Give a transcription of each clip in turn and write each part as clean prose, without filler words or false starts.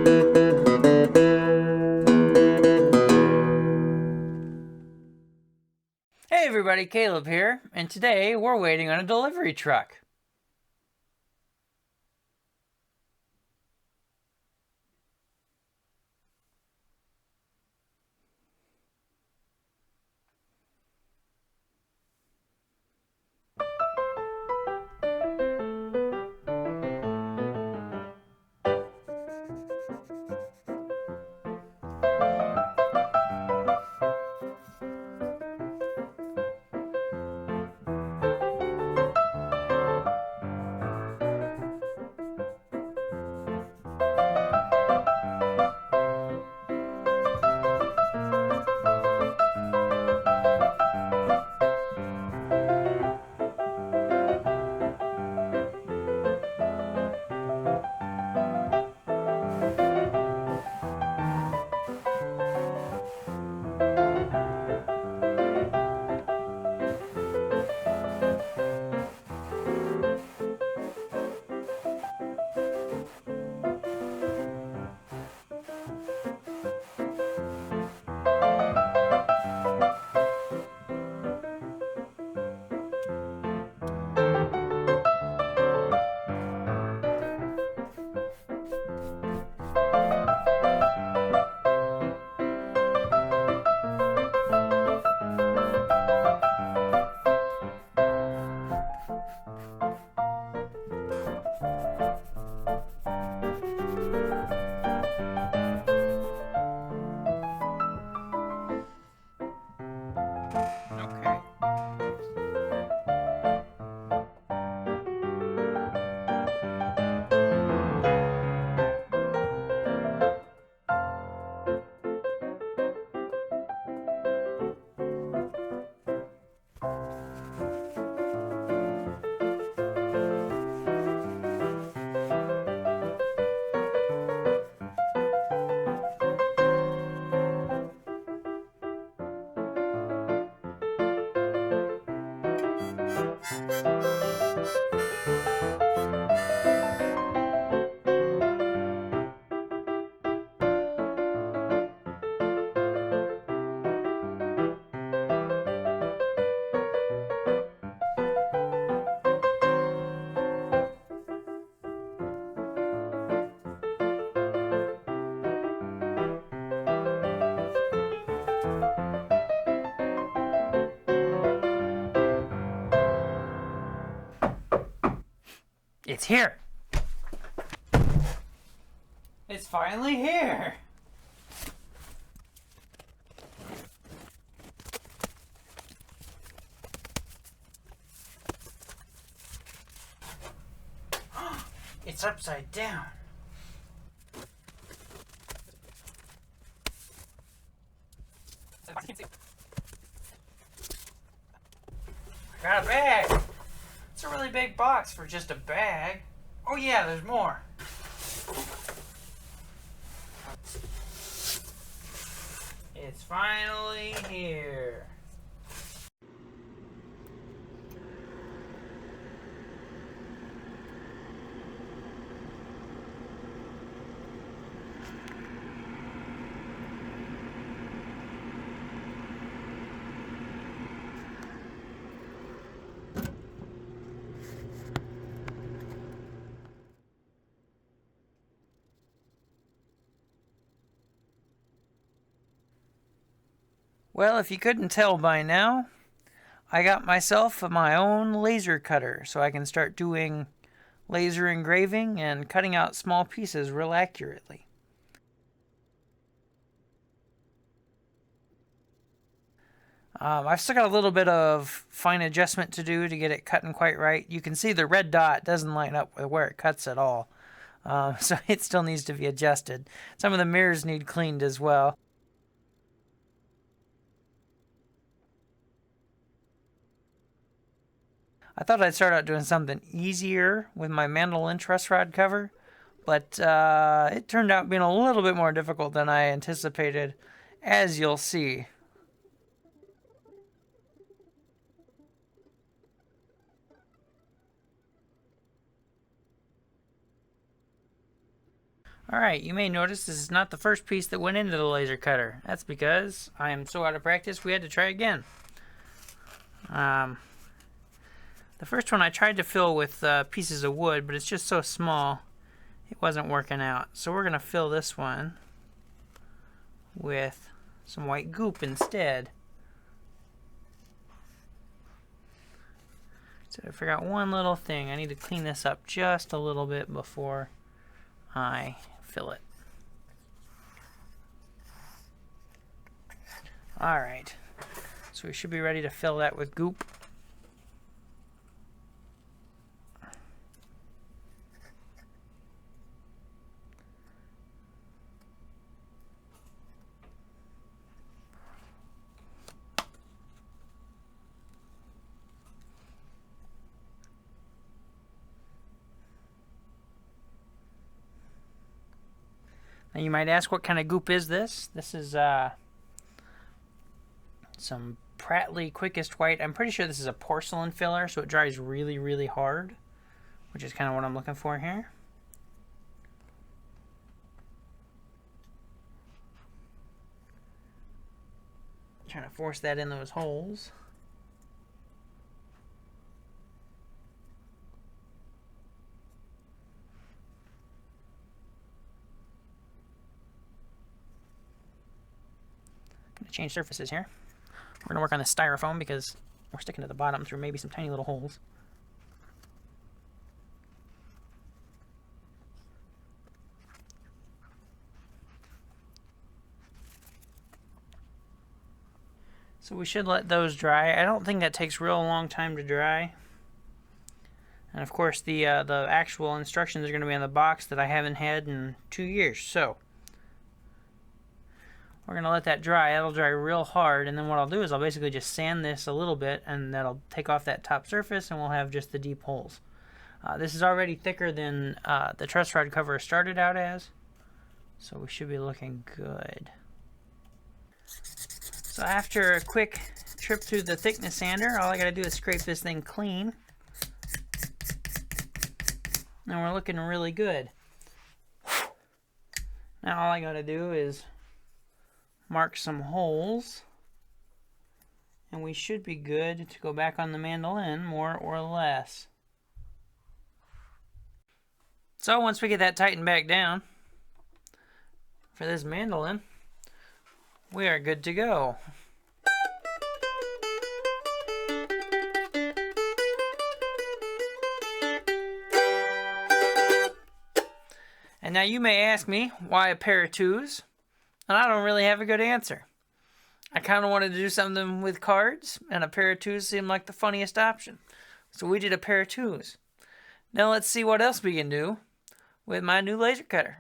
Hey everybody, Caleb here, and today we're waiting on a delivery truck. Okay. It's here! It's finally here! It's upside down. I got a bag! It's a really big box for just a bag. Oh yeah, there's more. It's finally here. Well, if you couldn't tell by now, I got myself my own laser cutter so I can start doing laser engraving and cutting out small pieces real accurately. I've still got a little bit of fine adjustment to do to get it cutting quite right. You can see the red dot doesn't line up with where it cuts at all, so it still needs to be adjusted. Some of the mirrors need cleaned as well. I thought I'd start out doing something easier with my mandolin truss rod cover, but it turned out being a little bit more difficult than I anticipated, as you'll see. Alright, you may notice this is not the first piece that went into the laser cutter. That's because I am so out of practice we had to try again. The first one I tried to fill with pieces of wood, but it's just so small it wasn't working out. So we're going to fill this one with some white goop instead. So I figured out one little thing. I need to clean this up just a little bit before I fill it. Alright, so we should be ready to fill that with goop. Now you might ask, what kind of goop is this? This is some Prattley Quickest White. I'm pretty sure this is a porcelain filler, so it dries really, really hard, which is kind of what I'm looking for here. Trying to force that in those holes. Gonna change surfaces here. We're gonna work on the styrofoam because we're sticking to the bottom through maybe some tiny little holes. So we should let those dry. I don't think that takes real long time to dry. And of course the actual instructions are going to be on the box that I haven't had in 2 years. So we're going to let that dry. That'll dry real hard, and then what I'll do is I'll basically just sand this a little bit, and that'll take off that top surface, and we'll have just the deep holes. This is already thicker than the truss rod cover started out as, so we should be looking good. So after a quick trip through the thickness sander, all I gotta do is scrape this thing clean. And we're looking really good. Now all I gotta do is mark some holes, and we should be good to go back on the mandolin, more or less. So once we get that tightened back down for this mandolin, we are good to go. And now you may ask me, why a pair of twos? And I don't really have a good answer. I kind of wanted to do something with cards, and a pair of twos seemed like the funniest option. So we did a pair of twos. Now let's see what else we can do with my new laser cutter.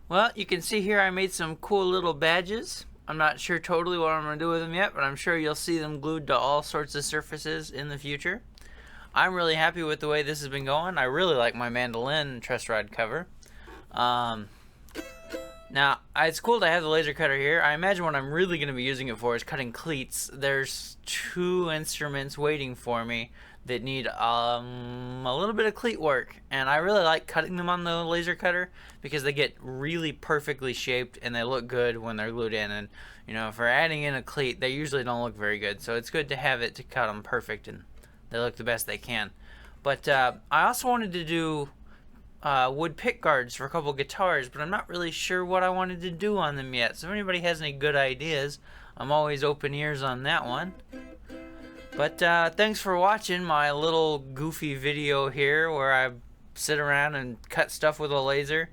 Well, you can see here I made some cool little badges. I'm not sure totally what I'm going to do with them yet, but I'm sure you'll see them glued to all sorts of surfaces in the future. I'm really happy with the way this has been going. I really like my mandolin truss rod cover. Now, it's cool to have the laser cutter here. I imagine what I'm really going to be using it for is cutting cleats. There's 2 instruments waiting for me that need a little bit of cleat work, and I really like cutting them on the laser cutter because they get really perfectly shaped and they look good when they're glued in. And you know, if we're adding in a cleat, they usually don't look very good, so it's good to have it to cut them perfect and they look the best they can. But I also wanted to do wood pick guards for a couple guitars, but I'm not really sure what I wanted to do on them yet. So if anybody has any good ideas, I'm always open ears on that one. But thanks for watching my little goofy video here where I sit around and cut stuff with a laser.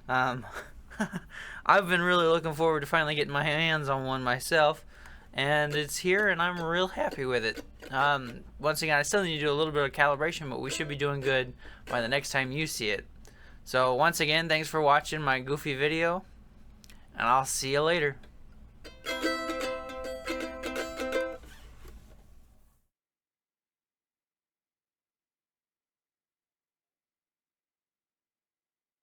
I've been really looking forward to finally getting my hands on one myself, and it's here and I'm real happy with it. Once again, I still need to do a little bit of calibration, but we should be doing good by the next time you see it. So once again, thanks for watching my goofy video, and I'll see you later.